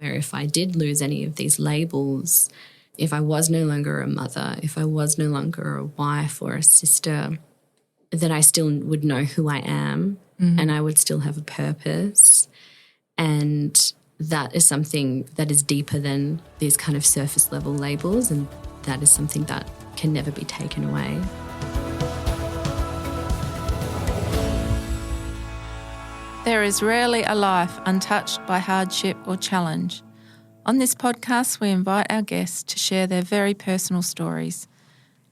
where if I did lose any of these labels, if I was no longer a mother, if I was no longer a wife or a sister, that I still would know who I am and I would still have a purpose. And that is something that is deeper than these kind of surface level labels, and that is something that can never be taken away. There is rarely a life untouched by hardship or challenge. On this podcast, we invite our guests to share their very personal stories.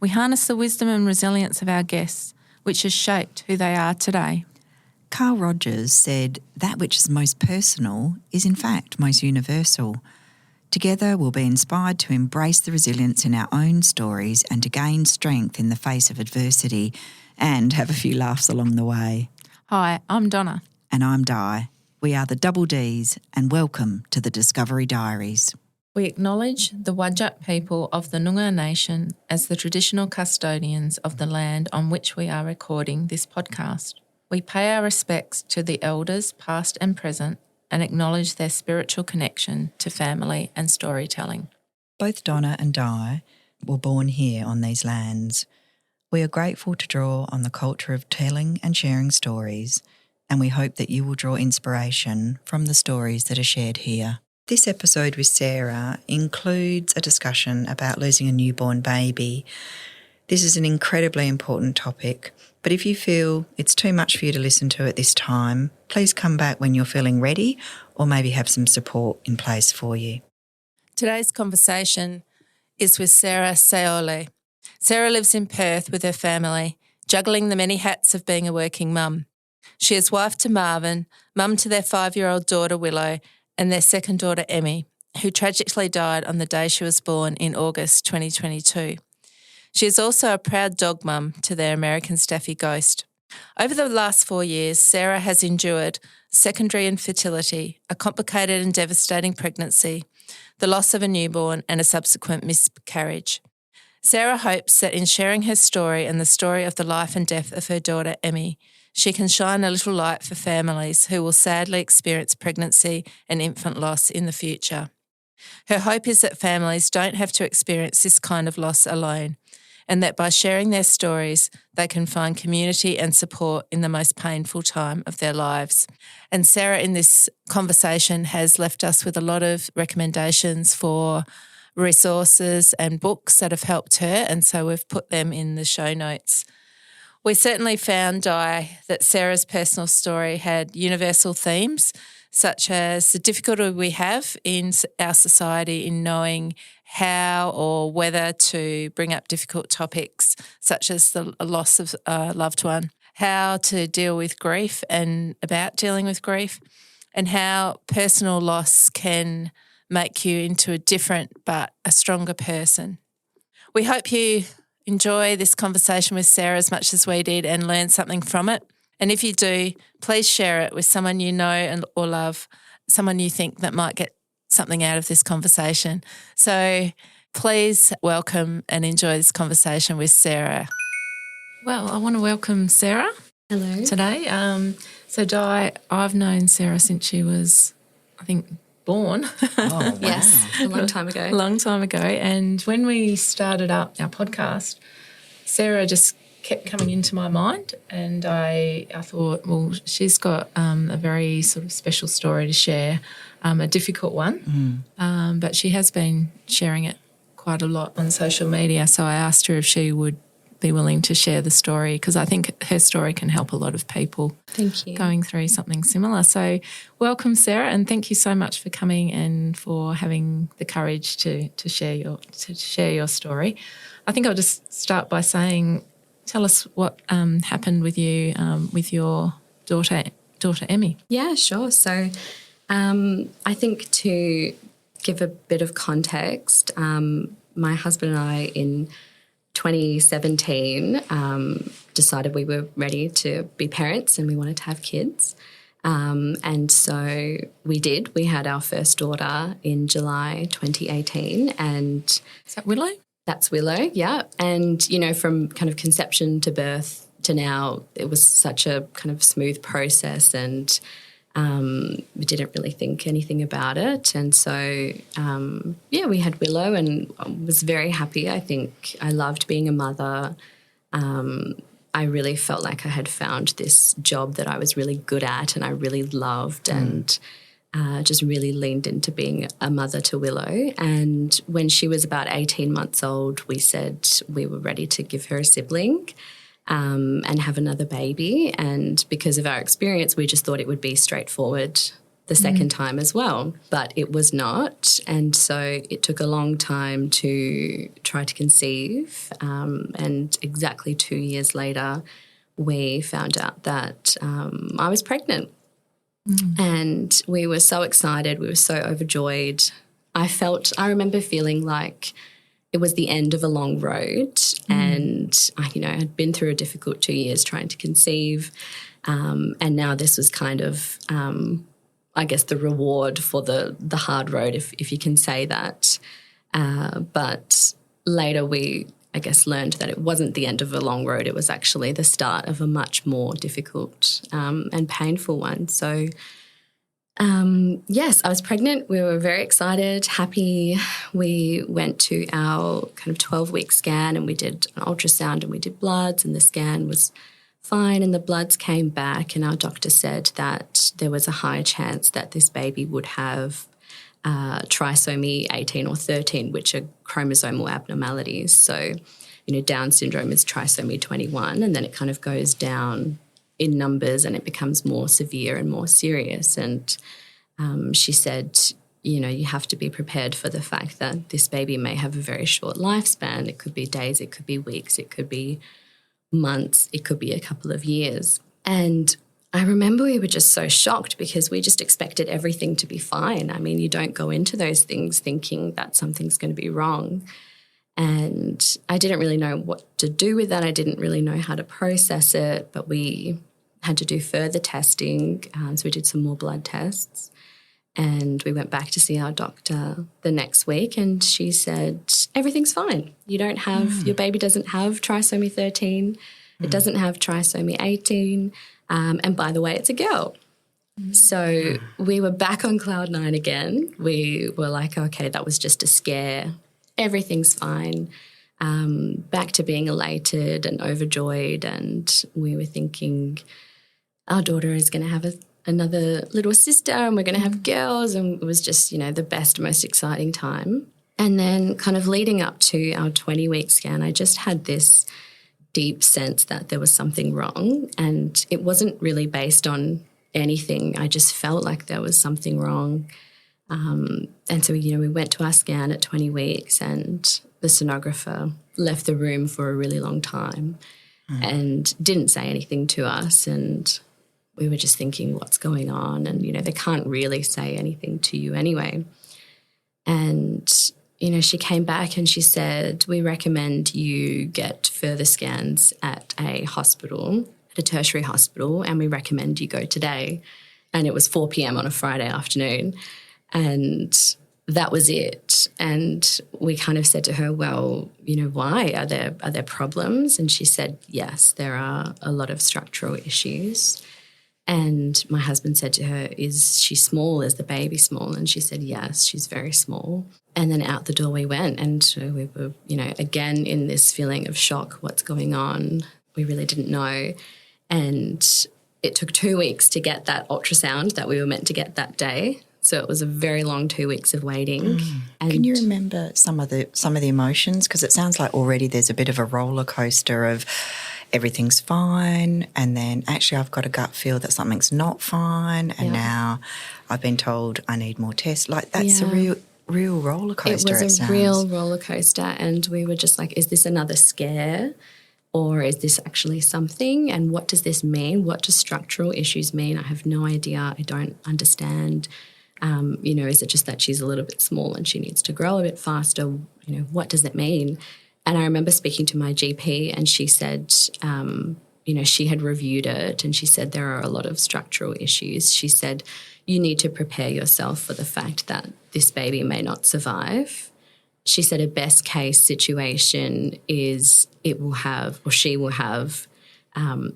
We harness the wisdom and resilience of our guests, which has shaped who they are today. Carl Rogers said, "That which is most personal is in fact most universal." Together we'll be inspired to embrace the resilience in our own stories and to gain strength in the face of adversity and have a few laughs along the way. Hi, I'm Donna. And I'm Di. We are the Double Ds, and welcome to the Discovery Diaries. We acknowledge the Whadjuk people of the Noongar Nation as the traditional custodians of the land on which we are recording this podcast. We pay our respects to the elders past and present and acknowledge their spiritual connection to family and storytelling. Both Donna and Di were born here on these lands. We are grateful to draw on the culture of telling and sharing stories, and we hope that you will draw inspiration from the stories that are shared here. This episode with Sarah includes a discussion about losing a newborn baby. This is an incredibly important topic, but if you feel it's too much for you to listen to at this time, please come back when you're feeling ready or maybe have some support in place for you. Today's conversation is with Sarah Saolele. Sarah lives in Perth with her family, juggling the many hats of being a working mum. She is wife to Marvin, mum to their 5-year-old daughter Willow and their second daughter Emmy, who tragically died on the day she was born in August 2022. She is also a proud dog mum to their American Staffy Ghost. Over the last 4 years, Sarah has endured secondary infertility, a complicated and devastating pregnancy, the loss of a newborn and a subsequent miscarriage. Sarah hopes that in sharing her story and the story of the life and death of her daughter Emmy, she can shine a little light for families who will sadly experience pregnancy and infant loss in the future. Her hope is that families don't have to experience this kind of loss alone, and that by sharing their stories, they can find community and support in the most painful time of their lives. And Sarah, in this conversation, has left us with a lot of recommendations for resources and books that have helped her, and so we've put them in the show notes. We certainly found, Di, that Sarah's personal story had universal themes, such as the difficulty we have in our society in knowing how or whether to bring up difficult topics, such as the loss of a loved one, how to deal with grief and about dealing with grief, and how personal loss can make you into a different but a stronger person. We hope you enjoy this conversation with Sarah as much as we did and learn something from it. And if you do, please share it with someone you know or love, someone you think that might get something out of this conversation. So please welcome and enjoy this conversation with Sarah. Well, I want to welcome Sarah. Hello. Today. So Di, I've known Sarah since she was, I think, born. Oh, wow. Yes, a long time ago. A long time ago. And when we started up our podcast, Sarah just kept coming into my mind, and I thought, well, she's got a very sort of special story to share, a difficult one, but she has been sharing it quite a lot on social media. So I asked her if she would be willing to share the story, because I think her story can help a lot of people. Thank you. Going through something similar. So welcome, Sarah, and thank you so much for coming and for having the courage to share your story. I think I'll just start by saying, tell us what happened with you with your daughter Emmy. Yeah, sure. So I think to give a bit of context, my husband and I in 2017 decided we were ready to be parents and we wanted to have kids. And so we did. We had our first daughter in July 2018. And is that Willow? That's Willow, yeah. And, you know, from kind of conception to birth to now, it was such a kind of smooth process, and We didn't really think anything about it. And so, we had Willow and was very happy. I think I loved being a mother. I really felt like I had found this job that I was really good at and I really loved and just really leaned into being a mother to Willow. And when she was about 18 months old, we said we were ready to give her a sibling. And have another baby. And because of our experience, we just thought it would be straightforward the second time as well. But it was not. And so it took a long time to try to conceive. And exactly 2 years later, we found out that I was pregnant. And we were so excited. We were so overjoyed. I remember feeling like it was the end of a long road and, I'd been through a difficult 2 years trying to conceive and now this was kind of, the reward for the hard road, if you can say that. But later we, learned that it wasn't the end of a long road. It was actually the start of a much more difficult and painful one. So yes, I was pregnant. We were very excited, happy. We went to our kind of 12-week scan and we did an ultrasound and we did bloods and the scan was fine and the bloods came back and our doctor said that there was a high chance that this baby would have trisomy 18 or 13, which are chromosomal abnormalities. So, Down syndrome is trisomy 21 and then it kind of goes down in numbers and it becomes more severe and more serious. And she said, you have to be prepared for the fact that this baby may have a very short lifespan. It could be days, it could be weeks, it could be months, it could be a couple of years. And I remember we were just so shocked because we just expected everything to be fine. I mean, you don't go into those things thinking that something's going to be wrong. And I didn't really know what to do with that. I didn't really know how to process it, but we had to do further testing. So we did some more blood tests and we went back to see our doctor the next week and she said, everything's fine. Your baby doesn't have trisomy 13. It doesn't have trisomy 18. And by the way, it's a girl. So we were back on cloud nine again. We were like, okay, that was just a scare. Everything's fine. Back to being elated and overjoyed. And we were thinking our daughter is going to have another little sister and we're going to have girls. And it was just, the best, most exciting time. And then kind of leading up to our 20-week scan, I just had this deep sense that there was something wrong and it wasn't really based on anything. I just felt like there was something wrong. And so, we went to our scan at 20 weeks and the sonographer left the room for a really long time and didn't say anything to us. And we were just thinking, what's going on? And, they can't really say anything to you anyway. And, she came back and she said, we recommend you get further scans at a hospital, at a tertiary hospital, and we recommend you go today. And it was 4 p.m. on a Friday afternoon. And that was it. And we kind of said to her, well, why? Are there problems? And she said, yes, there are a lot of structural issues. And my husband said to her, is she small? Is the baby small? And she said, yes, she's very small. And then out the door we went and we were, again in this feeling of shock, what's going on? We really didn't know. And it took 2 weeks to get that ultrasound that we were meant to get that day. So it was a very long 2 weeks of waiting. And can you remember some of the emotions? Because it sounds like already there's a bit of a roller coaster of everything's fine and then actually I've got a gut feel that something's not fine and now I've been told I need more tests. Like that's a real roller coaster. It was a real roller coaster and we were just like, is this another scare? Or is this actually something? And what does this mean? What do structural issues mean? I have no idea. I don't understand. Is it just that she's a little bit small and she needs to grow a bit faster? What does it mean? And I remember speaking to my GP and she said, she had reviewed it and she said there are a lot of structural issues. She said, you need to prepare yourself for the fact that this baby may not survive. She said a best case situation is she will have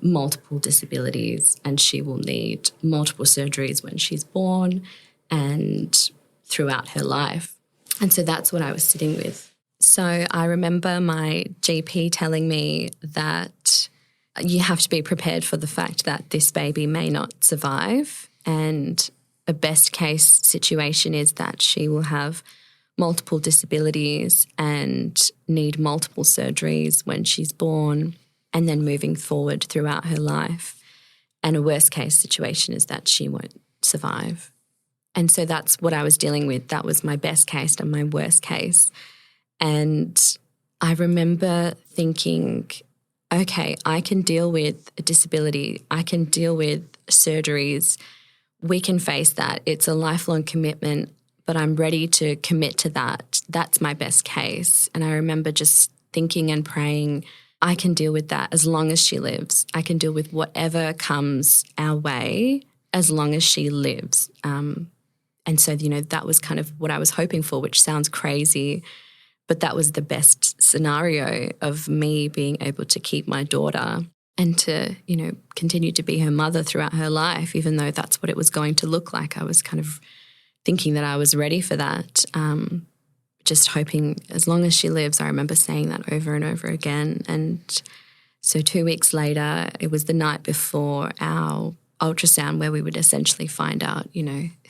multiple disabilities, and she will need multiple surgeries when she's born and throughout her life. And so that's what I was sitting with. So I remember my GP telling me that you have to be prepared for the fact that this baby may not survive, and a best case situation is that she will have multiple disabilities and need multiple surgeries when she's born and then moving forward throughout her life. And a worst case situation is that she won't survive. And so that's what I was dealing with. That was my best case and my worst case. And I remember thinking, okay, I can deal with a disability. I can deal with surgeries. We can face that. It's a lifelong commitment, but I'm ready to commit to that. That's my best case. And I remember just thinking and praying, I can deal with that as long as she lives. I can deal with whatever comes our way as long as she lives. And so, that was kind of what I was hoping for, which sounds crazy, but that was the best scenario of me being able to keep my daughter and to, continue to be her mother throughout her life, even though that's what it was going to look like. I was kind of thinking that I was ready for that. Just hoping as long as she lives. I remember saying that over and over again. And so 2 weeks later, it was the night before our ultrasound where we would essentially find out,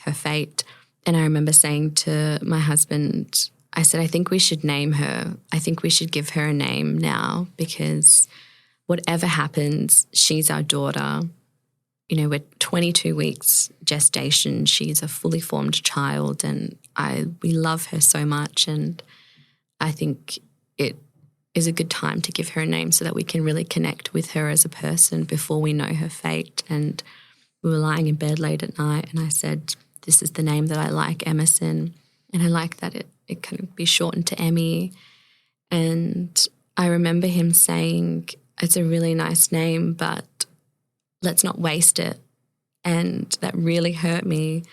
her fate. And I remember saying to my husband, I said, I think we should name her. I think we should give her a name now, because whatever happens, she's our daughter. We're 22 weeks gestation. She's a fully formed child, and we love her so much. And I think it is a good time to give her a name so that we can really connect with her as a person before we know her fate. And we were lying in bed late at night, and I said, this is the name that I like, Emerson. And I like that it can be shortened to Emmy. And I remember him saying, it's a really nice name, but let's not waste it. And that really hurt me.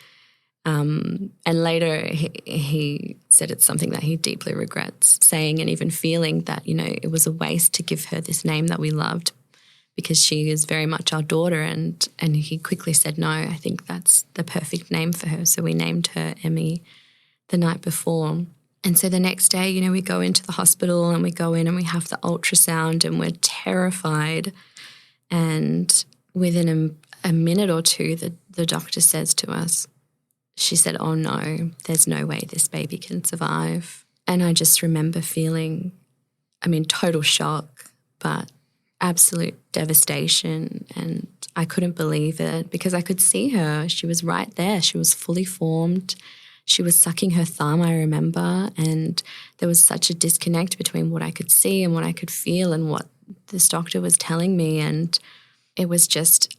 And later he said it's something that he deeply regrets saying, and even feeling that, it was a waste to give her this name that we loved, because she is very much our daughter. And he quickly said, no, I think that's the perfect name for her. So we named her Emmy the night before. And so the next day, we go into the hospital and we go in and we have the ultrasound, and we're terrified. And within a minute or two, the doctor says to us, she said, oh no, there's no way this baby can survive. And I just remember feeling, total shock, but absolute devastation. And I couldn't believe it, because I could see her. She was right there. She was fully formed. She was sucking her thumb, I remember, and there was such a disconnect between what I could see and what I could feel and what this doctor was telling me. And it was just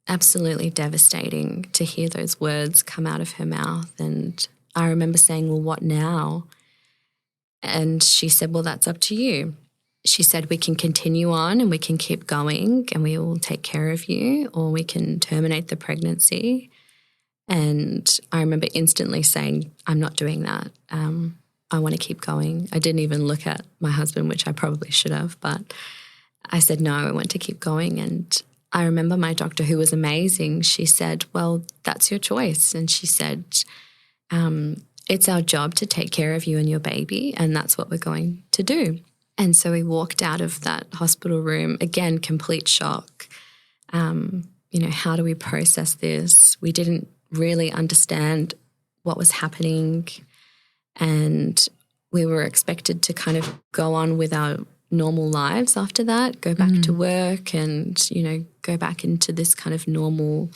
absolutely devastating to hear those words come out of her mouth. And I remember saying, well, what now? And she said, well, that's up to you. She said, we can continue on and we can keep going and we will take care of you, or we can terminate the pregnancy. And I remember instantly saying, I'm not doing that. I want to keep going. I didn't even look at my husband, which I probably should have, but I said, no, I want to keep going. And I remember my doctor, who was amazing, she said, well, that's your choice. And she said, it's our job to take care of you and your baby, and that's what we're going to do. And so we walked out of that hospital room, again, complete shock. How do we process this? We didn't really understand what was happening, and we were expected to kind of go on with our normal lives after that, go back to work and, go back into this kind of normal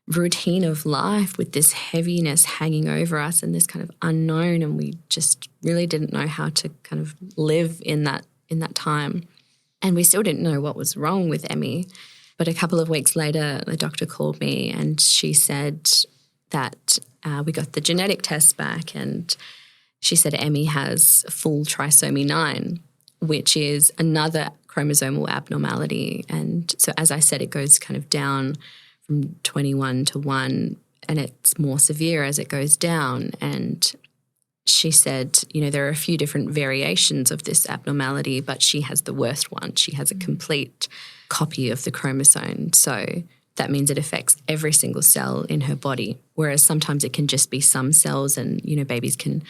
routine of life with this heaviness hanging over us and this kind of unknown, and we just really didn't know how to kind of live in that time. And we still didn't know what was wrong with Emmy. But a couple of weeks later, the doctor called me and she said that we got the genetic test back, and she said Emmy has full trisomy 9, which is another chromosomal abnormality. And so, as I said, it goes kind of down from 21 to 1, and it's more severe as it goes down. And she said, there are a few different variations of this abnormality, but she has the worst one. She has a complete copy of the chromosome. So that means it affects every single cell in her body, whereas sometimes it can just be some cells and, babies can,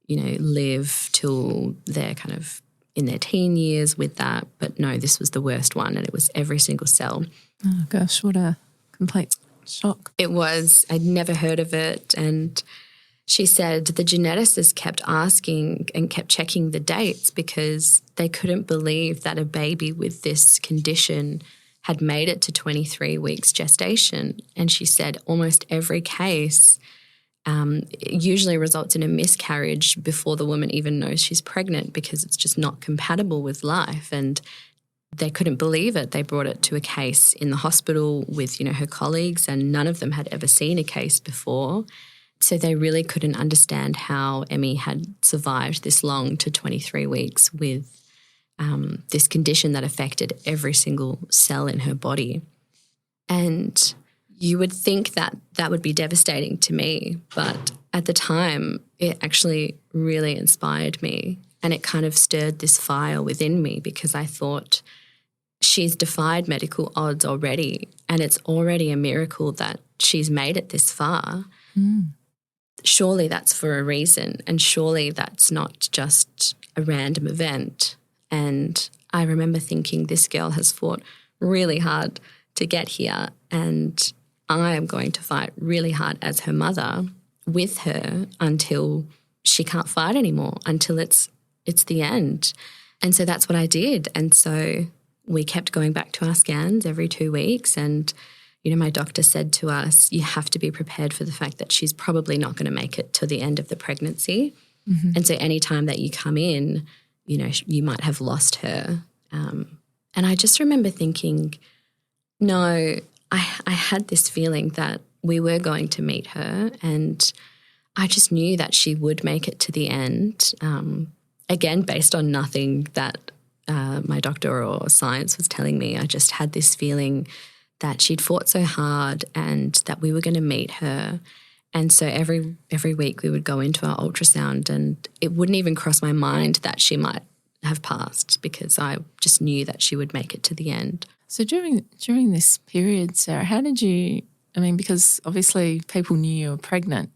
live till they're kind of in their teen years with that. But no, this was the worst one, and it was every single cell. Oh, gosh, what a complete shock. It was. I'd never heard of it. And she said the geneticist kept asking and kept checking the dates because they couldn't believe that a baby with this condition had made it to 23 weeks gestation. And she said almost every case it usually results in a miscarriage before the woman even knows she's pregnant because it's just not compatible with life. And they couldn't believe it. They brought it to a case in the hospital with, her colleagues, and none of them had ever seen a case before. So they really couldn't understand how Emmy had survived this long to 23 weeks with this condition that affected every single cell in her body. And you would think that that would be devastating to me, but at the time it actually really inspired me, and it kind of stirred this fire within me because I thought she's defied medical odds already, and it's already a miracle that she's made it this far. Surely that's for a reason, and surely that's not just a random event. And I remember thinking, this girl has fought really hard to get here, and I am going to fight really hard as her mother with her until she can't fight anymore, until it's the end. And so that's what I did. And so we kept going back to our scans every 2 weeks, and my doctor said to us, you have to be prepared for the fact that she's probably not going to make it to the end of the pregnancy. And so any time that you come in, you might have lost her. And I just remember thinking, no, I had this feeling that we were going to meet her, and I just knew that she would make it to the end, again, based on nothing that my doctor or science was telling me. I just had this feeling that she'd fought so hard and that we were going to meet her. And so every week we would go into our ultrasound, and it wouldn't even cross my mind that she might have passed because I just knew that she would make it to the end. So during this period, Sarah, how did you, because obviously people knew you were pregnant,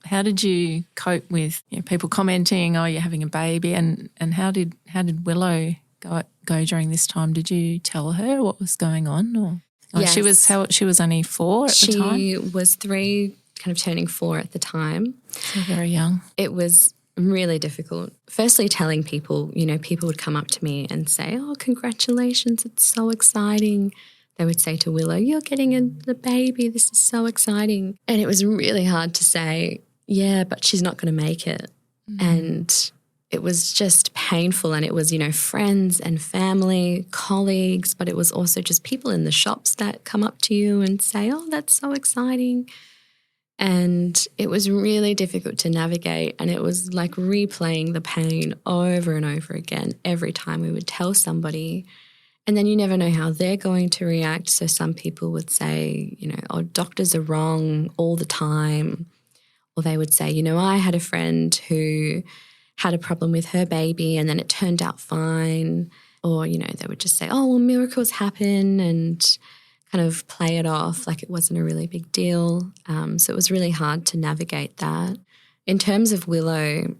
how did you cope with people commenting, oh, you're having a baby, and how did Willow go during this time? Did you tell her what was going on? Or yes. She was only 4 at the time? She was 3, kind of turning 4 at the time. So very young. It was really difficult. Firstly, telling people, people would come up to me and say, oh, congratulations, it's so exciting. They would say to Willow, you're getting the baby, this is so exciting. And it was really hard to say, yeah, but she's not going to make it. And it was just painful, and it was, friends and family, colleagues, but it was also just people in the shops that come up to you and say, oh, that's so exciting. And it was really difficult to navigate, and it was like replaying the pain over and over again every time we would tell somebody. And then you never know how they're going to react. So some people would say, oh, doctors are wrong all the time. Or they would say, I had a friend who had a problem with her baby and then it turned out fine. Or, they would just say, oh, well, miracles happen, and kind of play it off like it wasn't a really big deal. So it was really hard to navigate that. In terms of Willow,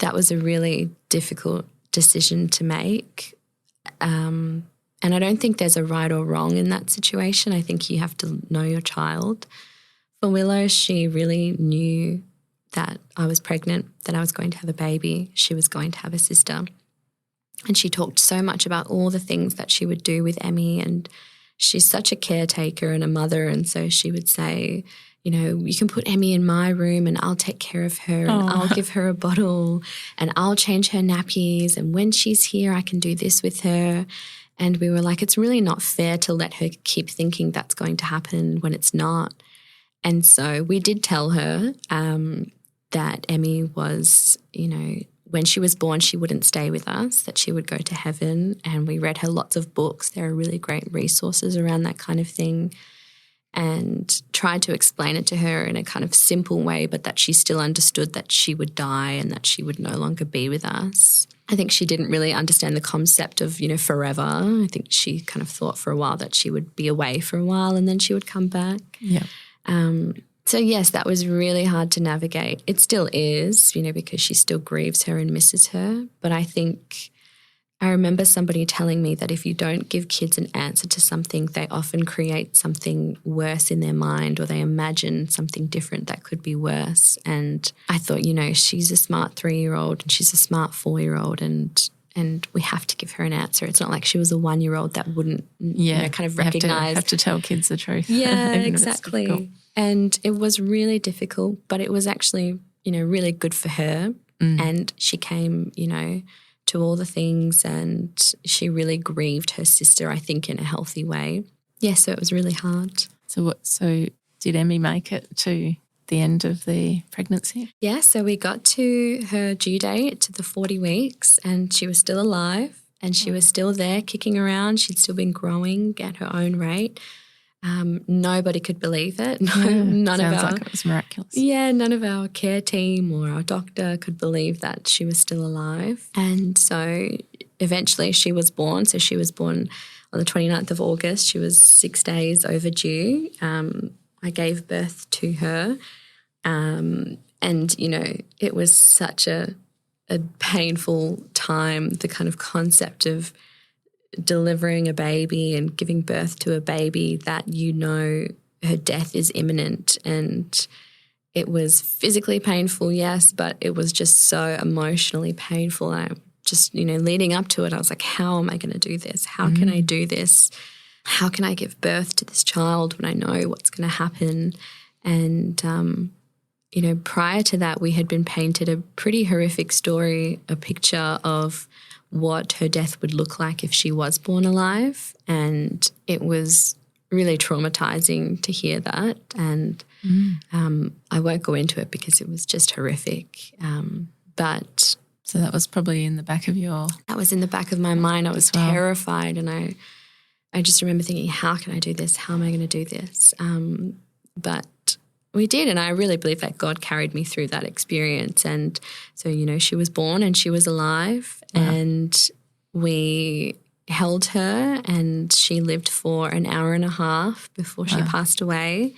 that was a really difficult decision to make. And I don't think there's a right or wrong in that situation. I think you have to know your child. For Willow, she really knew that I was pregnant, that I was going to have a baby. She was going to have a sister. And she talked so much about all the things that she would do with Emmy, and she's such a caretaker and a mother, and so she would say, you can put Emmy in my room and I'll take care of her, and I'll give her a bottle, and I'll change her nappies, and when she's here I can do this with her. And we were like, it's really not fair to let her keep thinking that's going to happen when it's not. And so we did tell her that Emmy was, when she was born, she wouldn't stay with us, that she would go to heaven. And we read her lots of books. There are really great resources around that kind of thing, and tried to explain it to her in a kind of simple way, but that she still understood that she would die and that she would no longer be with us. I think she didn't really understand the concept of, forever. I think she kind of thought for a while that she would be away for a while and then she would come back. Yeah. So, yes, that was really hard to navigate. It still is, because she still grieves her and misses her. But I remember somebody telling me that if you don't give kids an answer to something, they often create something worse in their mind, or they imagine something different that could be worse. And I thought, she's a smart 3-year-old and she's a smart 4-year-old and we have to give her an answer. It's not like she was a 1-year-old that wouldn't kind of recognise. Have to tell kids the truth. Yeah, exactly. And it was really difficult, but it was actually, really good for her. And she came, to all the things, and she really grieved her sister, I think, in a healthy way. Yeah, so it was really hard. So did Emmy make it to the end of the pregnancy? Yeah, so we got to her due date, to the 40 weeks, and she was still alive and she was still there kicking around. She'd still been growing at her own rate. Nobody could believe it. None of like it was miraculous. Yeah, none of our care team or our doctor could believe that she was still alive. And so eventually she was born. So she was born on the 29th of August. She was 6 days overdue. I gave birth to her. And, it was such a painful time, the kind of concept of delivering a baby and giving birth to a baby that her death is imminent. And it was physically painful, yes, but it was just so emotionally painful. I just, leading up to it, I was like, how am I going to do this? How can I do this? How can I give birth to this child when I know what's going to happen? And, prior to that, we had been painted a pretty horrific story, a picture of what her death would look like if she was born alive. And it was really traumatizing to hear that. And I won't go into it because it was just horrific. But so that was probably in the back of That was in the back of my mind. I was terrified, and I just remember thinking, how can I do this? How am I going to do this? But we did, and I really believe that God carried me through that experience. And so, she was born and she was alive. Wow. And we held her, and she lived for an hour and a half before she passed away.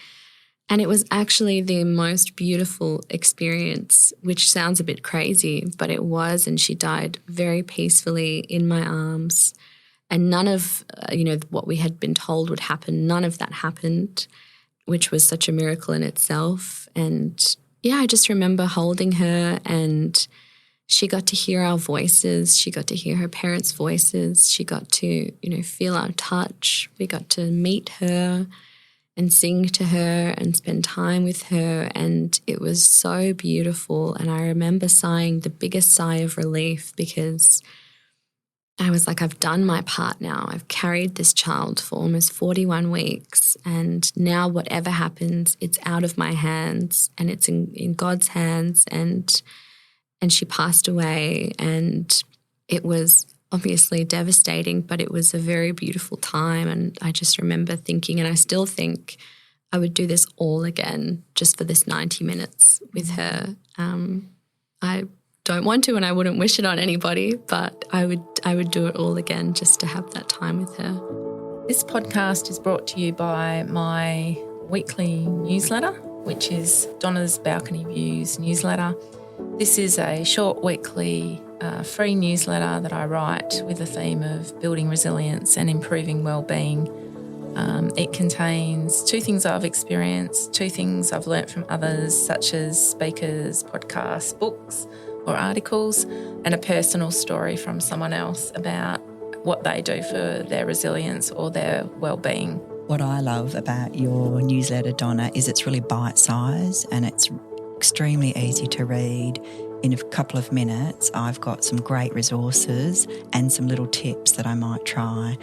And it was actually the most beautiful experience, which sounds a bit crazy, but it was. And she died very peacefully in my arms. And none of, what we had been told would happen, none of that happened, which was such a miracle in itself. And, I just remember holding her, and she got to hear our voices. She got to hear her parents' voices. She got to, feel our touch. We got to meet her and sing to her and spend time with her. And it was so beautiful. And I remember sighing the biggest sigh of relief, because I was like, I've done my part now. I've carried this child for almost 41 weeks. And now whatever happens, it's out of my hands and it's in God's hands. And she passed away, and it was obviously devastating, but it was a very beautiful time. And I just remember thinking, and I still think, I would do this all again just for this 90 minutes with her. I don't want to, and I wouldn't wish it on anybody, but I would do it all again just to have that time with her. This podcast is brought to you by my weekly newsletter, which is Donna's Balcony Views newsletter. This is a short weekly free newsletter that I write with the theme of building resilience and improving well-being. It contains 2 things I've experienced, 2 things I've learnt from others, such as speakers, podcasts, books or articles, and a personal story from someone else about what they do for their resilience or their well-being. What I love about your newsletter, Donna, is it's really bite-sized and it's extremely easy to read. In a couple of minutes, I've got some great resources and some little tips that I might try.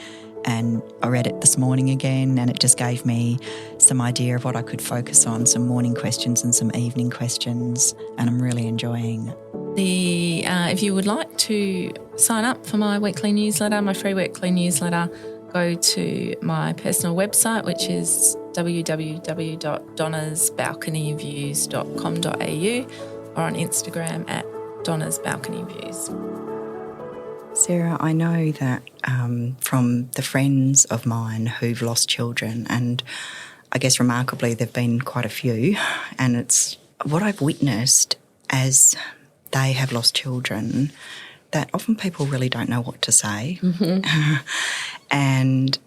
And I read it this morning again, and it just gave me some idea of what I could focus on, some morning questions and some evening questions, and I'm really enjoying it. If you would like to sign up for my weekly newsletter, my free weekly newsletter, go to my personal website, which is www.donnasbalconyviews.com.au, or on Instagram at Donna's Balcony Views. Sarah, I know that from the friends of mine who've lost children, and I guess remarkably there've been quite a few, and it's what I've witnessed as they have lost children, that often people really don't know what to say. And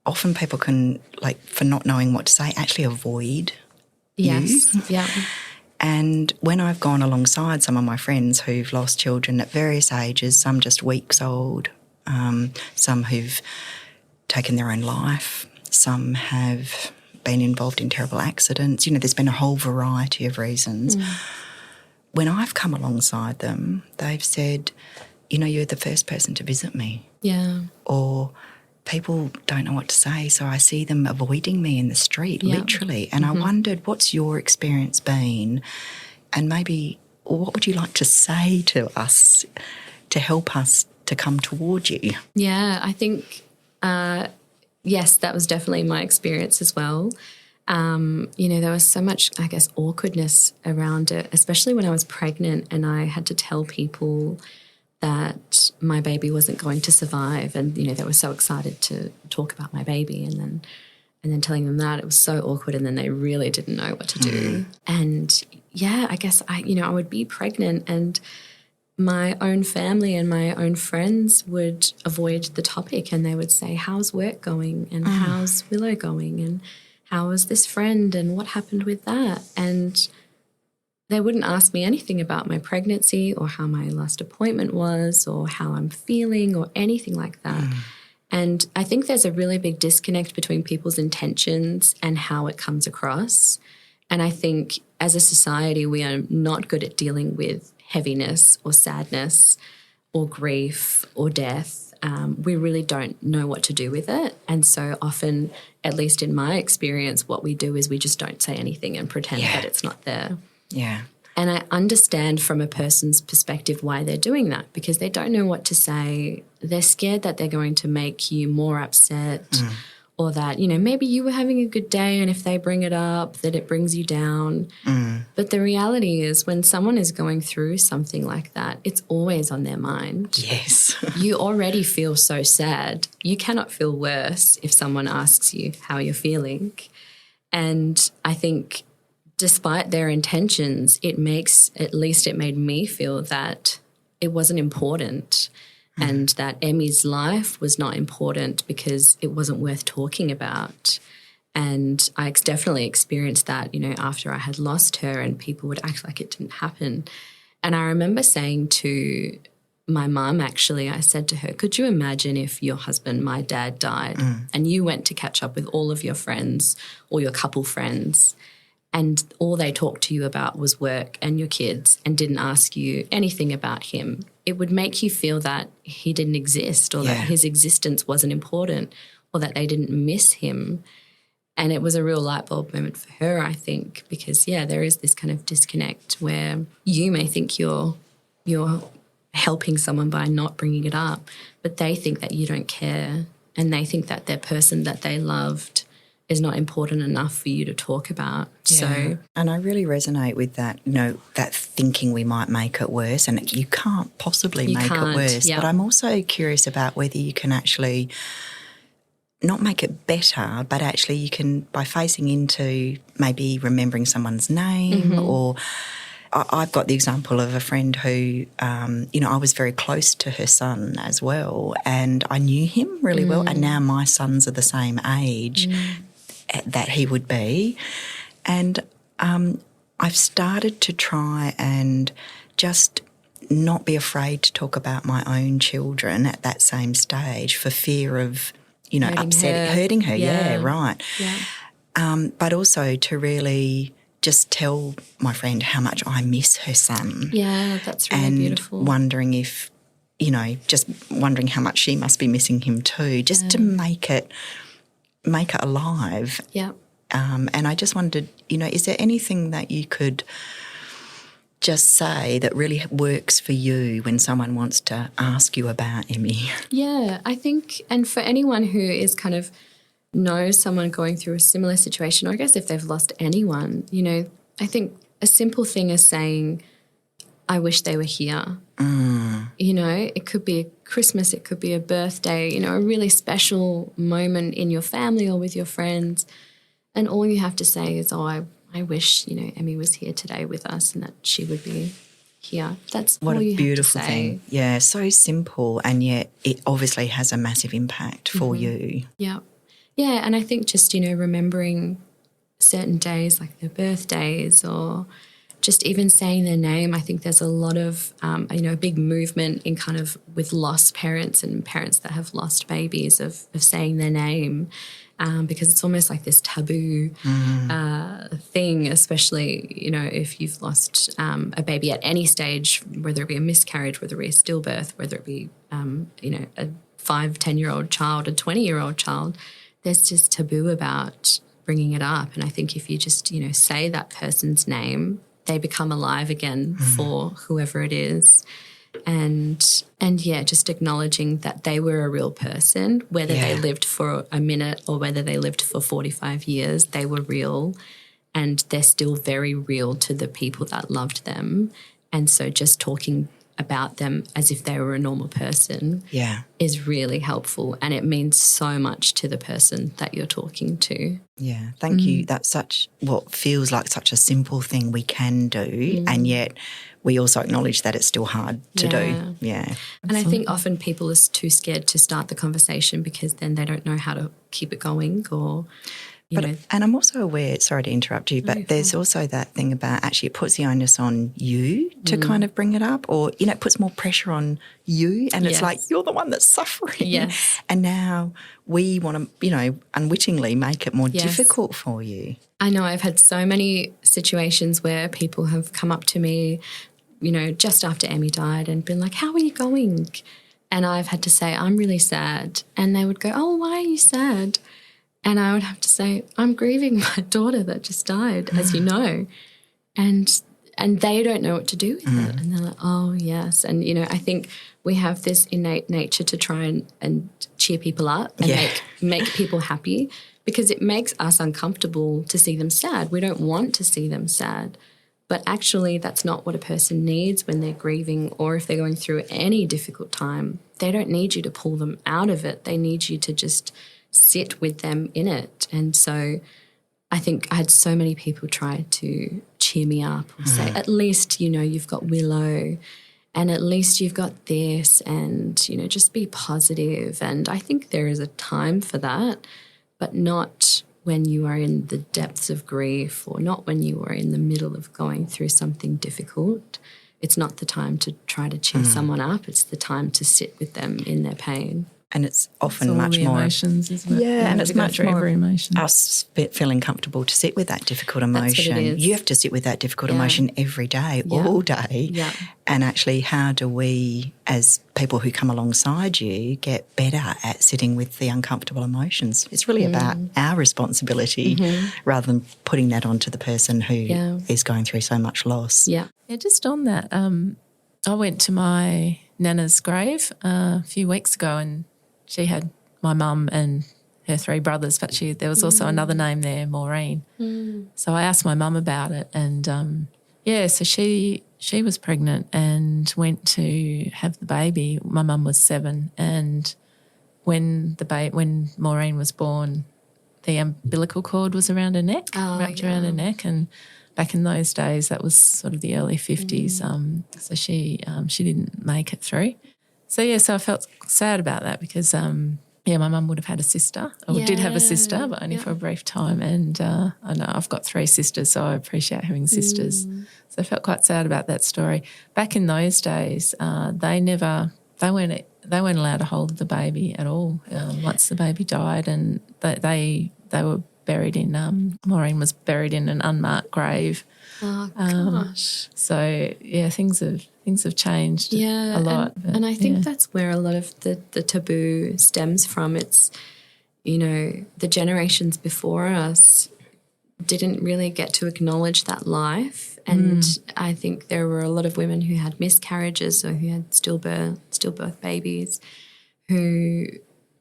often people can, like, for not knowing what to say, actually avoid you. Yeah. And when I've gone alongside some of my friends who've lost children at various ages, some just weeks old, some who've taken their own life, some have been involved in terrible accidents, there's been a whole variety of reasons. When I've come alongside them, they've said, you're the first person to visit me. Yeah. Or people don't know what to say, so I see them avoiding me in the street, literally. And I wondered, what's your experience been? And maybe what would you like to say to us to help us to come toward you? Yeah, I think, yes, that was definitely my experience as well. There was so much, I guess, awkwardness around it, especially when I was pregnant and I had to tell people that my baby wasn't going to survive, and they were so excited to talk about my baby, and then telling them that, it was so awkward, and then they really didn't know what to do. And yeah, I guess I would be pregnant, and my own family and my own friends would avoid the topic, and they would say, how's work going, and how's Willow going, and how was this friend, and what happened with that? And they wouldn't ask me anything about my pregnancy or how my last appointment was or how I'm feeling or anything like that. And I think there's a really big disconnect between people's intentions and how it comes across. And I think as a society, we are not good at dealing with heaviness or sadness or grief or death. We really don't know what to do with it. And so often, at least in my experience, what we do is we just don't say anything and pretend that it's not there. Yeah. And I understand from a person's perspective why they're doing that, because they don't know what to say. They're scared that they're going to make you more upset or that, maybe you were having a good day and if they bring it up, that it brings you down. But the reality is when someone is going through something like that, it's always on their mind. Yes. You already feel so sad. You cannot feel worse if someone asks you how you're feeling. And I think despite their intentions, it made me feel that it wasn't important and that Emmy's life was not important because it wasn't worth talking about. And I definitely experienced that, after I had lost her, and people would act like it didn't happen. And I remember saying to my mum, actually, I said to her, could you imagine if your husband, my dad, died and you went to catch up with all of your friends or your couple friends, and all they talked to you about was work and your kids and didn't ask you anything about him? It would make you feel that he didn't exist or that his existence wasn't important or that they didn't miss him. And it was a real light bulb moment for her, I think, because, there is this kind of disconnect where you may think you're helping someone by not bringing it up, but they think that you don't care and they think that their person that they loved is not important enough for you to talk about. Yeah. So, and I really resonate with that, that thinking we might make it worse, and you can't possibly make it worse. But I'm also curious about whether you can actually not make it better, but actually you can, by facing into maybe remembering someone's name or I've got the example of a friend who, I was very close to her son as well, and I knew him really well, and now my sons are the same age that he would be. And I've started to try and just not be afraid to talk about my own children at that same stage for fear of, hurting her. Yeah, right. Yeah. But also to really just tell my friend how much I miss her son. Yeah, that's really beautiful. And wondering if, just wondering how much she must be missing him too, just to make it alive. Yeah. And I just wondered, is there anything that you could just say that really works for you when someone wants to ask you about Emmy? Yeah, I think, and for anyone who is kind of knows someone going through a similar situation, or I guess if they've lost anyone, I think a simple thing is saying, I wish they were here. You know, it could be a Christmas, it could be a birthday, you know, a really special moment in your family or with your friends. And all you have to say is, oh, I wish, you know, Emmy was here today with us and that she would be here. That's what all you a beautiful have to say. thing. Yeah, so simple, and yet it obviously has a massive impact for you. Yeah. Yeah, and I think just, you know, remembering certain days like their birthdays or just even saying their name. I think there's a lot of, you know, a big movement in kind of with lost parents and parents that have lost babies of saying their name because it's almost like this taboo thing, especially, you know, if you've lost a baby at any stage, whether it be a miscarriage, whether it be a stillbirth, whether it be, you know, a 5-10-year-old child, a 20-year-old child, there's just taboo about bringing it up. And I think if you just, you know, say that person's name, they become alive again for whoever it is. And yeah, just acknowledging that they were a real person, whether they lived for a minute or whether they lived for 45 years, they were real and they're still very real to the people that loved them. And so just talking about them as if they were a normal person is really helpful, and it means so much to the person that you're talking to. Yeah, thank you. That's such what feels like such a simple thing we can do, and yet we also acknowledge that it's still hard to do. Yeah. And I think often people are too scared to start the conversation because then they don't know how to keep it going or you know. And I'm also aware, sorry to interrupt you, but there's also that thing about actually it puts the onus on you to kind of bring it up, or, you know, it puts more pressure on you, and it's like you're the one that's suffering. Yes. And now we want to, you know, unwittingly make it more difficult for you. I know I've had so many situations where people have come up to me, you know, just after Emmy died and been like, how are you going? And I've had to say, I'm really sad. And they would go, oh, why are you sad? And I would have to say, I'm grieving my daughter that just died, as you know. And they don't know what to do with it. And they're like, oh, yes. And, you know, I think we have this innate nature to try and cheer people up and make people happy, because it makes us uncomfortable to see them sad. We don't want to see them sad. But actually that's not what a person needs when they're grieving, or if they're going through any difficult time. They don't need you to pull them out of it. They need you to just sit with them in it. And so I think I had so many people try to cheer me up or say, at least, you know, you've got Willow and at least you've got this, and, you know, just be positive. And I think there is a time for that, but not when you are in the depths of grief, or not when you are in the middle of going through something difficult. It's not the time to try to cheer someone up. It's the time to sit with them in their pain. And it's often all much the more emotions, isn't it? Yeah, and it's much more every emotion. us feeling comfortable to sit with that difficult emotion. That's what it is. You have to sit with that difficult emotion every day, all day. Yeah. And actually, how do we, as people who come alongside you, get better at sitting with the uncomfortable emotions? It's really about our responsibility rather than putting that onto the person who is going through so much loss. Yeah. Yeah, just on that, I went to my Nana's grave a few weeks ago, and she had my mum and her 3 brothers, but there was also another name there, Maureen. So I asked my mum about it, and so she was pregnant and went to have the baby. My mum was 7, and when Maureen was born, the umbilical cord was around her neck, wrapped around her neck, and back in those days, that was sort of the early 50s. So she didn't make it through. So I felt sad about that because, my mum would have had a sister, or did have a sister, but only for a brief time. And I know I've got 3 sisters, so I appreciate having sisters. So I felt quite sad about that story. Back in those days, they weren't allowed to hold the baby at all once the baby died, and they were buried in Maureen was buried in an unmarked grave. Oh gosh. So things have changed a lot. And I think that's where a lot of the taboo stems from. It's, you know, the generations before us didn't really get to acknowledge that life. And I think there were a lot of women who had miscarriages or who had stillbirth babies who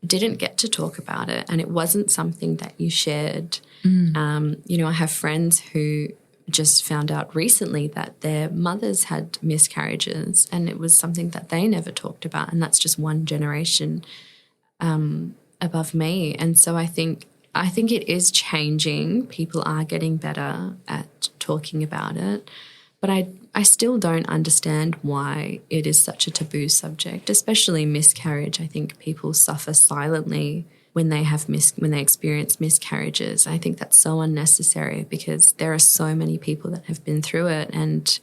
didn't get to talk about it, and it wasn't something that you shared. You know, I have friends who just found out recently that their mothers had miscarriages, and it was something that they never talked about, and that's just one generation above me. And so I think it is changing. People are getting better at talking about it, but I still don't understand why it is such a taboo subject, especially miscarriage. I think people suffer silently when they experience miscarriages. I think that's so unnecessary because there are so many people that have been through it. And,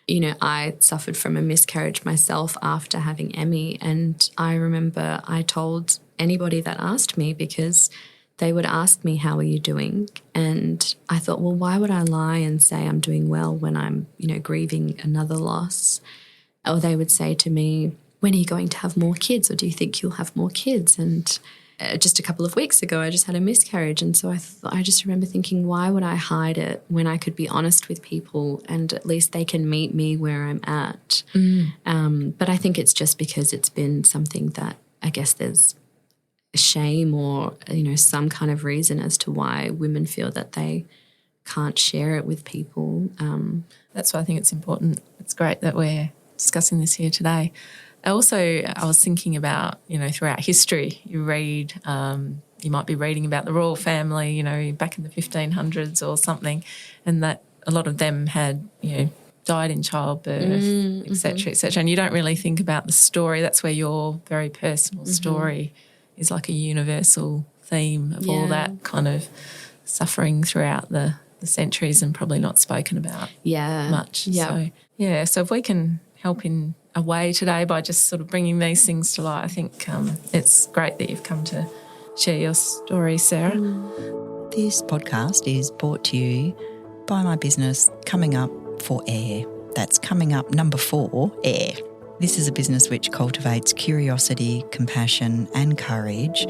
you know, I suffered from a miscarriage myself after having Emmy, and I remember I told anybody that asked me because they would ask me, how are you doing? And I thought, well, why would I lie and say I'm doing well when I'm, you know, grieving another loss? Or they would say to me, when are you going to have more kids, or do you think you'll have more kids? And just a couple of weeks ago, I just had a miscarriage. And so I just remember thinking, why would I hide it when I could be honest with people and at least they can meet me where I'm at? But I think it's just because it's been something that I guess there's shame or, you know, some kind of reason as to why women feel that they can't share it with people. That's why I think it's important. It's great that we're discussing this here today. I was thinking about, you know, throughout history, you read, you might be reading about the royal family, you know, back in the 1500s or something, and that a lot of them had, you know, died in childbirth, et cetera, et cetera. And you don't really think about the story. That's where your very personal story is like a universal theme of all that kind of suffering throughout the centuries and probably not spoken about much. So if we can help in a way today by just sort of bringing these things to light, I think it's great that you've come to share your story, Sarah. This podcast is brought to you by my business, Coming Up for Air. That's Coming Up number 4, Air. This is a business which cultivates curiosity, compassion and courage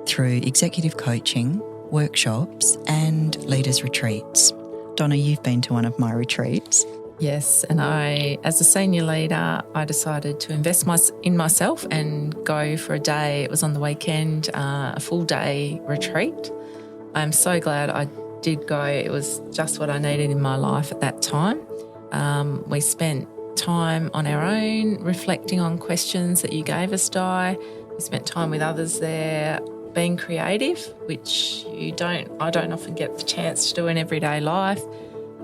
through executive coaching, workshops and leaders' retreats. Donna, you've been to one of my retreats. Yes, and I, as a senior leader, I decided to invest in myself and go for a day. It was on the weekend, a full day retreat. I'm so glad I did go. It was just what I needed in my life at that time. We spent time on our own, reflecting on questions that you gave us, Di. We spent time with others there, being creative, which I don't often get the chance to do in everyday life.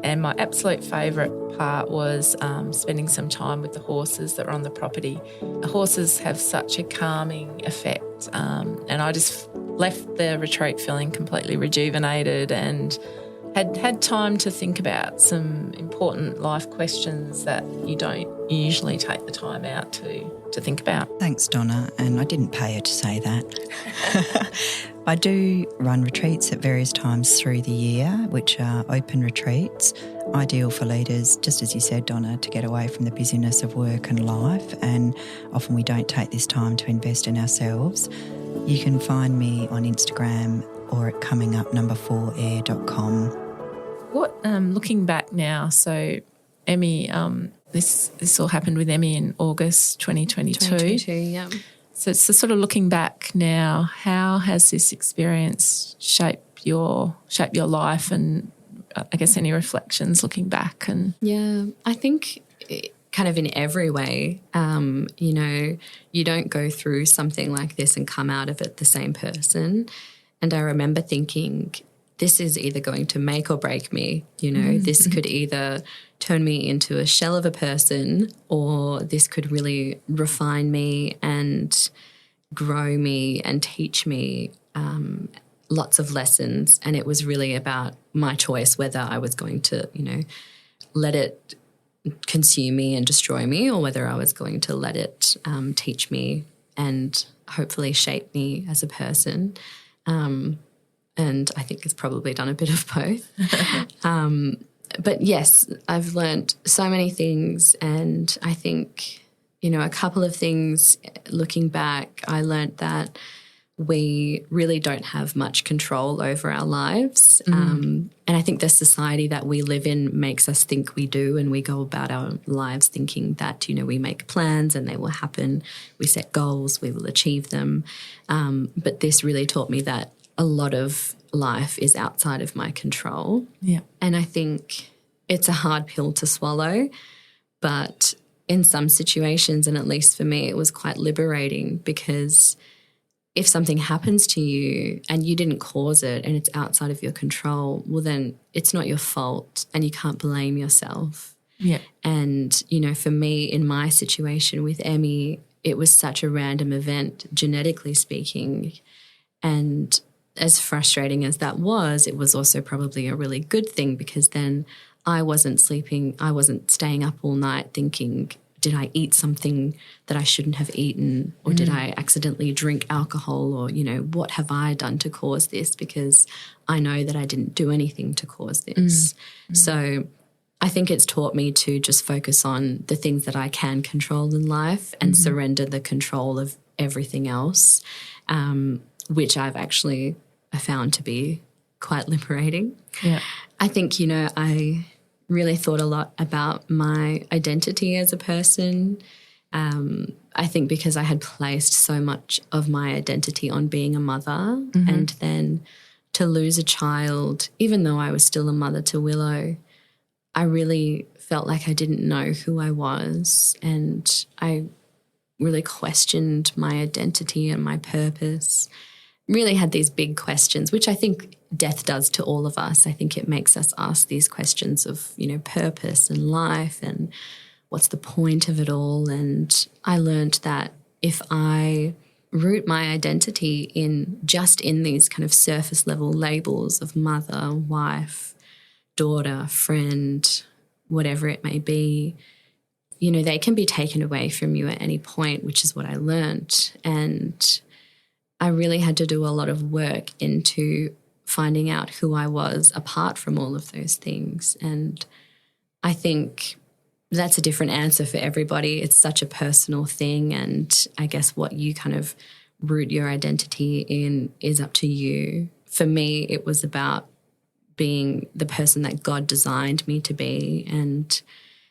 And my absolute favourite part was spending some time with the horses that were on the property. The horses have such a calming effect, and I just left the retreat feeling completely rejuvenated and had time to think about some important life questions that you don't usually take the time out to think about. Thanks, Donna, and I didn't pay her to say that. I do run retreats at various times through the year, which are open retreats, ideal for leaders, just as you said, Donna, to get away from the busyness of work and life, and often we don't take this time to invest in ourselves. You can find me on Instagram or at comingup4air.com. What, looking back now, so Emmy, this all happened with Emmy in August 2022. 2022, yeah. So sort of looking back now, how has this experience shaped your life, and I guess any reflections looking back? And yeah, I think kind of in every way, you know, you don't go through something like this and come out of it the same person. And I remember thinking, this is either going to make or break me, you know, this could either turn me into a shell of a person, or this could really refine me and grow me and teach me lots of lessons. And it was really about my choice whether I was going to, you know, let it consume me and destroy me, or whether I was going to let it teach me and hopefully shape me as a person. And I think it's probably done a bit of both. But yes, I've learnt so many things, and I think, you know, a couple of things looking back, I learnt that we really don't have much control over our lives. And I think the society that we live in makes us think we do, and we go about our lives thinking that, you know, we make plans and they will happen. We set goals, we will achieve them. But this really taught me that a lot of life is outside of my control. Yeah. And I think, it's a hard pill to swallow, but in some situations, and at least for me, it was quite liberating, because if something happens to you and you didn't cause it and it's outside of your control, well, then it's not your fault and you can't blame yourself. Yeah. And, you know, for me, in my situation with Emmy, it was such a random event, genetically speaking. And as frustrating as that was, it was also probably a really good thing, because then I wasn't sleeping, I wasn't staying up all night thinking, did I eat something that I shouldn't have eaten, or did I accidentally drink alcohol, or, you know, what have I done to cause this, because I know that I didn't do anything to cause this. So I think it's taught me to just focus on the things that I can control in life and surrender the control of everything else, which I've actually found to be quite liberating. Yeah. I think, you know, I really thought a lot about my identity as a person. I think because I had placed so much of my identity on being a mother, and then to lose a child, even though I was still a mother to Willow, I really felt like I didn't know who I was, and I really questioned my identity and my purpose. Really had these big questions, which I think death does to all of us. I think it makes us ask these questions of, you know, purpose and life and what's the point of it all. And I learned that if I root my identity in these kind of surface level labels of mother, wife, daughter, friend, whatever it may be, you know, they can be taken away from you at any point, which is what I learned. And I really had to do a lot of work into finding out who I was apart from all of those things. And I think that's a different answer for everybody. It's such a personal thing. And I guess what you kind of root your identity in is up to you. For me, it was about being the person that God designed me to be. And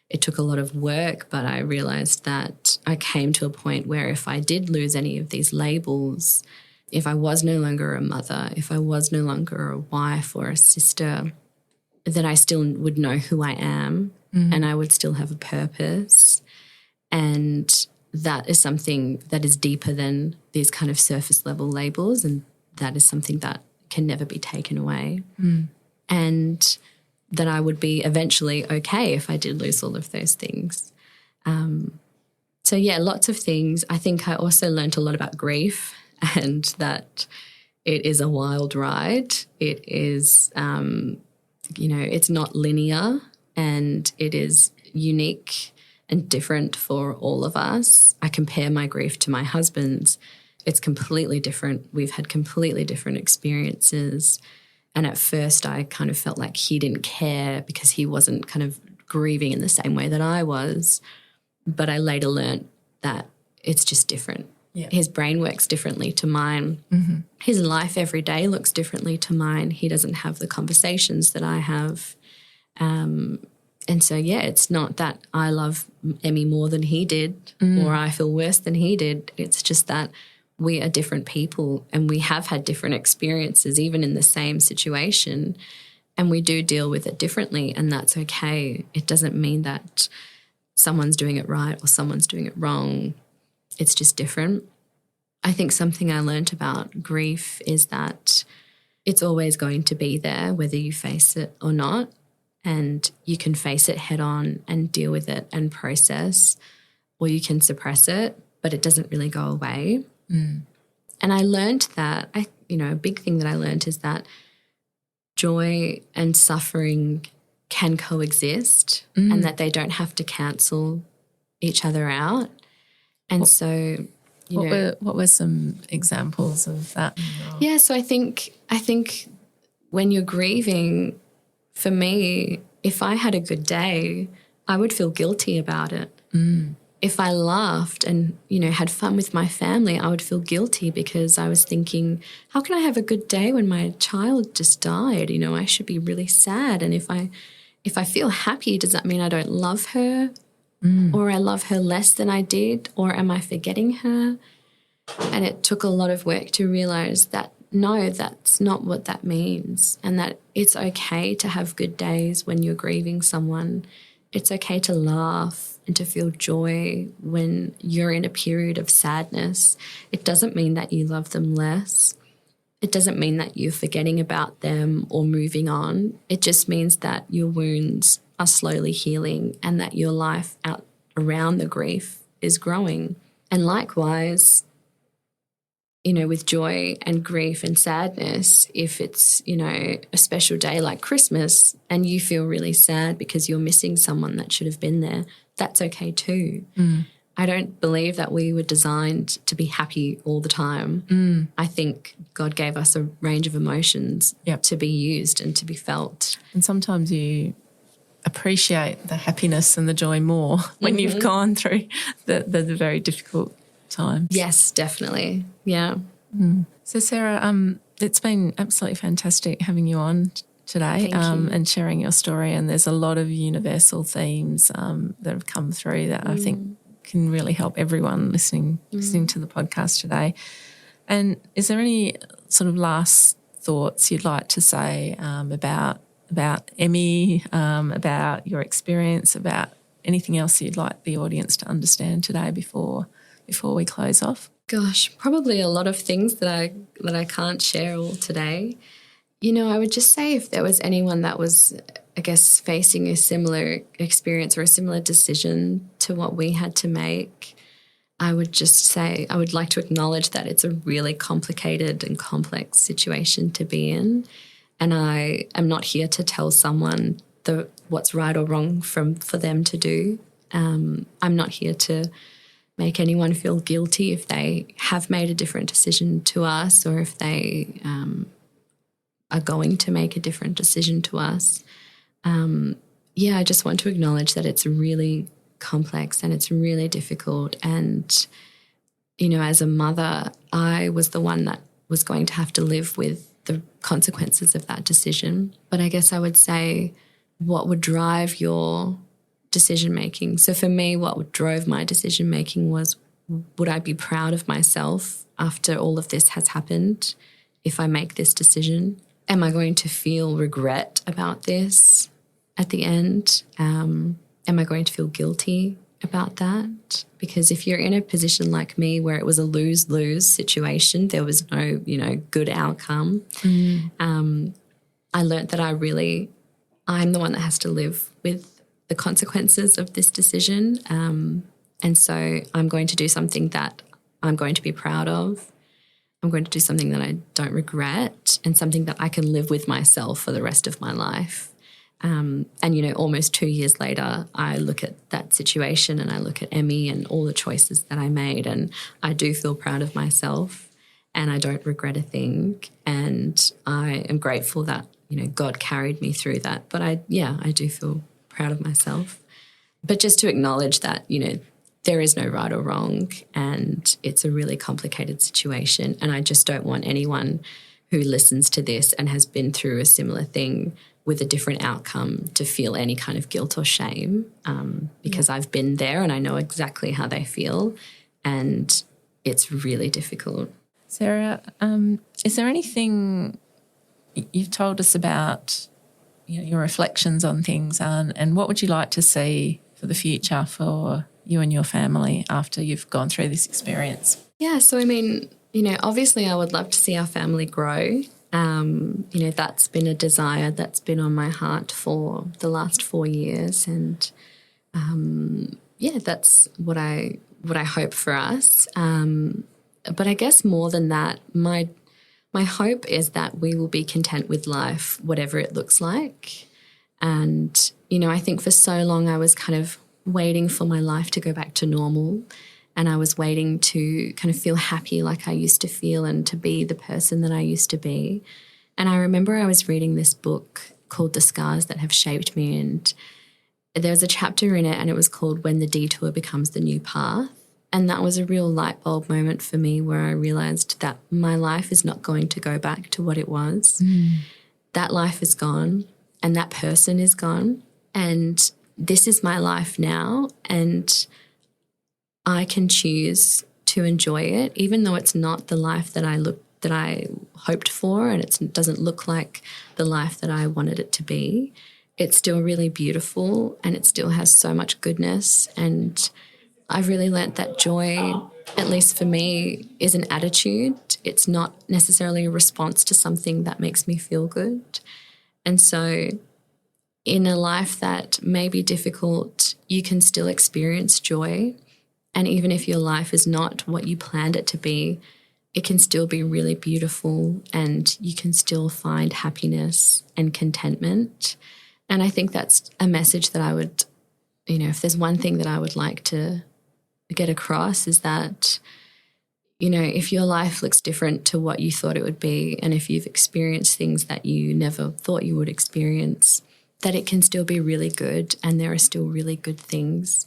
it took a lot of work, but I realized that I came to a point where if I did lose any of these labels, if I was no longer a mother, if I was no longer a wife or a sister, that I still would know who I am and I would still have a purpose. And that is something that is deeper than these kind of surface level labels, and that is something that can never be taken away. And that I would be eventually okay if I did lose all of those things. So, yeah, lots of things. I think I also learned a lot about grief, and that it is a wild ride. It is, you know, it's not linear, and it is unique and different for all of us. I compare my grief to my husband's. It's completely different. We've had completely different experiences. And at first I kind of felt like he didn't care because he wasn't kind of grieving in the same way that I was. But I later learned that it's just different. Yeah. His brain works differently to mine. His life every day looks differently to mine. He doesn't have the conversations that I have. And so, yeah, it's not that I love Emmy more than he did or I feel worse than he did. It's just that we are different people and we have had different experiences, even in the same situation, and we do deal with it differently, and that's okay. It doesn't mean that someone's doing it right or someone's doing it wrong. It's just different. I think something I learned about grief is that it's always going to be there, whether you face it or not, and you can face it head on and deal with it and process, or you can suppress it, but it doesn't really go away. And I learned that, a big thing that I learned is that joy and suffering can coexist and that they don't have to cancel each other out. And what were some examples of that? Yeah, so I think when you're grieving, for me, if I had a good day, I would feel guilty about it. If I laughed and, had fun with my family, I would feel guilty because I was thinking, how can I have a good day when my child just died? I should be really sad. And if I feel happy, does that mean I don't love her or I love her less than I did, or am I forgetting her? And it took a lot of work to realize that no, that's not what that means, and that it's okay to have good days when you're grieving someone. It's okay to laugh and to feel joy when you're in a period of sadness. It doesn't mean that you love them less. It doesn't mean that you're forgetting about them or moving on. It just means that your wounds are slowly healing and that your life out around the grief is growing. And likewise, with joy and grief and sadness, if it's, a special day like Christmas and you feel really sad because you're missing someone that should have been there, that's okay too. I don't believe that we were designed to be happy all the time. I think God gave us a range of emotions to be used and to be felt. And sometimes you appreciate the happiness and the joy more when you've gone through the very difficult times. Yes, definitely. Yeah. So, Sarah, it's been absolutely fantastic having you on today and sharing your story. And there's a lot of universal themes that have come through that I think can really help everyone listening to the podcast today. And is there any sort of last thoughts you'd like to say about Emmy, about your experience, about anything else you'd like the audience to understand today before we close off? Gosh, probably a lot of things that I can't share all today. I would just say if there was anyone that was, I guess, facing a similar experience or a similar decision to what we had to make, I would just say I would like to acknowledge that it's a really complicated and complex situation to be in. And I am not here to tell someone what's right or wrong for them to do. I'm not here to make anyone feel guilty if they have made a different decision to us or if they are going to make a different decision to us. I just want to acknowledge that it's really complex and it's really difficult. And, as a mother, I was the one that was going to have to live with the consequences of that decision. But I guess I would say what would drive your decision-making. So for me, what drove my decision-making was, would I be proud of myself after all of this has happened if I make this decision? Am I going to feel regret about this at the end? Am I going to feel guilty about that? Because if you're in a position like me where it was a lose-lose situation, there was no, good outcome, I learnt that I'm the one that has to live with the consequences of this decision. And so I'm going to do something that I'm going to be proud of. I'm going to do something that I don't regret and something that I can live with myself for the rest of my life. And, almost 2 years later, I look at that situation and I look at Emmy and all the choices that I made, and I do feel proud of myself and I don't regret a thing. And I am grateful that, God carried me through that. But I do feel proud of myself. But just to acknowledge that, there is no right or wrong and it's a really complicated situation. And I just don't want anyone who listens to this and has been through a similar thing with a different outcome to feel any kind of guilt or shame, because I've been there and I know exactly how they feel and it's really difficult. Sarah, is there anything you've told us about your reflections on things and what would you like to see for the future for you and your family after you've gone through this experience? Yeah, so obviously I would love to see our family grow. That's been a desire that's been on my heart for the last 4 years, and that's what I hope for us. But I guess more than that, my hope is that we will be content with life, whatever it looks like. And I think for so long I was kind of waiting for my life to go back to normal, and I was waiting to kind of feel happy like I used to feel and to be the person that I used to be. And I remember I was reading this book called The Scars That Have Shaped Me, and there was a chapter in it and it was called When the Detour Becomes the New Path. And that was a real light bulb moment for me where I realised that my life is not going to go back to what it was. That life is gone and that person is gone, and this is my life now, and I can choose to enjoy it, even though it's not the life that I look that I hoped for, and it doesn't look like the life that I wanted it to be, it's still really beautiful and it still has so much goodness. And I've really learnt that joy, at least for me, is an attitude. It's not necessarily a response to something that makes me feel good. And so in a life that may be difficult, you can still experience joy. And even if your life is not what you planned it to be, it can still be really beautiful and you can still find happiness and contentment. And I think that's a message that I would, if there's one thing that I would like to get across is that, if your life looks different to what you thought it would be, and if you've experienced things that you never thought you would experience, that it can still be really good and there are still really good things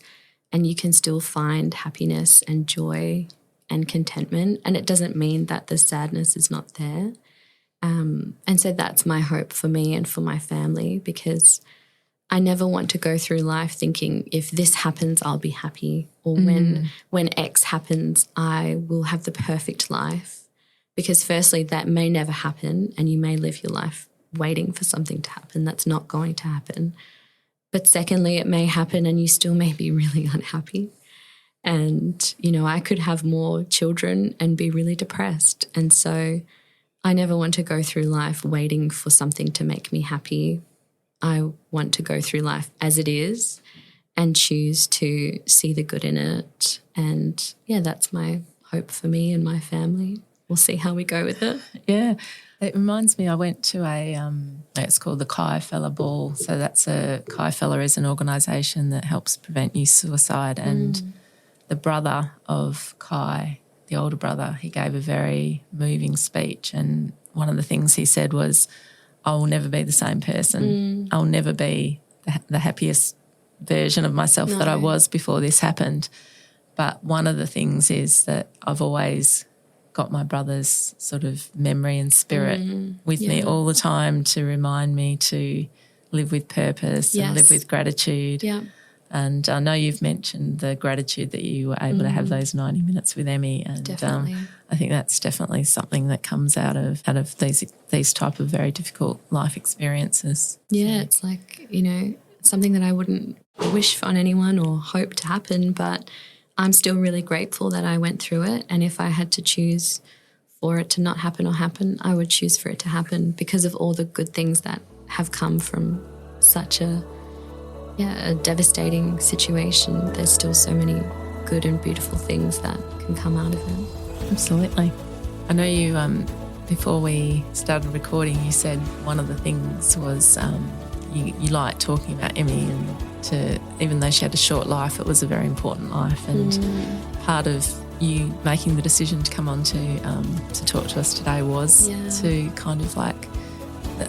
and you can still find happiness and joy and contentment. And it doesn't mean that the sadness is not there. And so that's my hope for me and for my family, because I never want to go through life thinking if this happens, I'll be happy, or when X happens, I will have the perfect life. Because firstly, that may never happen and you may live your life waiting for something to happen that's not going to happen. But secondly, it may happen and you still may be really unhappy. And, I could have more children and be really depressed. And so I never want to go through life waiting for something to make me happy. I want to go through life as it is and choose to see the good in it. And, that's my hope for me and my family. We'll see how we go with it. Yeah. It reminds me, I went to it's called the Kai Fella Ball. So Kai Fella is an organisation that helps prevent youth suicide. And the brother of Kai, the older brother, he gave a very moving speech. And one of the things he said was, I will never be the same person. I'll never be the happiest version of myself that I was before this happened. But one of the things is that I've always got my brother's sort of memory and spirit with me all the time to remind me to live with purpose and live with gratitude. Yeah. And I know you've mentioned the gratitude that you were able to have those 90 minutes with Emmy, and I think that's definitely something that comes out of these type of very difficult life experiences. Yeah, it's like, something that I wouldn't wish on anyone or hope to happen, but I'm still really grateful that I went through it. And if I had to choose for it to not happen or happen, I would choose for it to happen because of all the good things that have come from such a devastating situation. There's still so many good and beautiful things that can come out of it. Absolutely. I know you, before we started recording, you said one of the things was you like talking about Emmy, and even though she had a short life, it was a very important life. And part of you making the decision to come on to talk to us today was to kind of like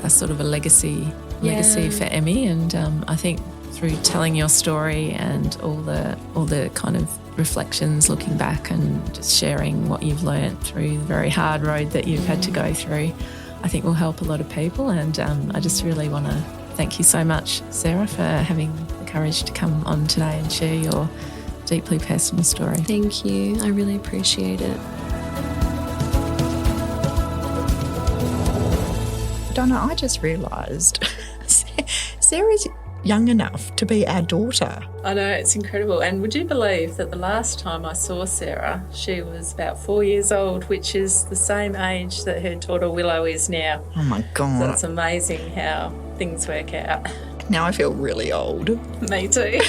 a sort of a legacy for Emmy. And I think through telling your story and all the kind of reflections, looking back and just sharing what you've learnt through the very hard road that you've had to go through, I think will help a lot of people. And I just really want to thank you so much, Sarah, for having the courage to come on today and share your deeply personal story. Thank you. I really appreciate it. Donna, I just realised Sarah's young enough to be our daughter. I know, it's incredible. And would you believe that the last time I saw Sarah, she was about 4 years old, which is the same age that her daughter Willow is now. Oh my God. So it's amazing how things work out. Now I feel really old. Me too.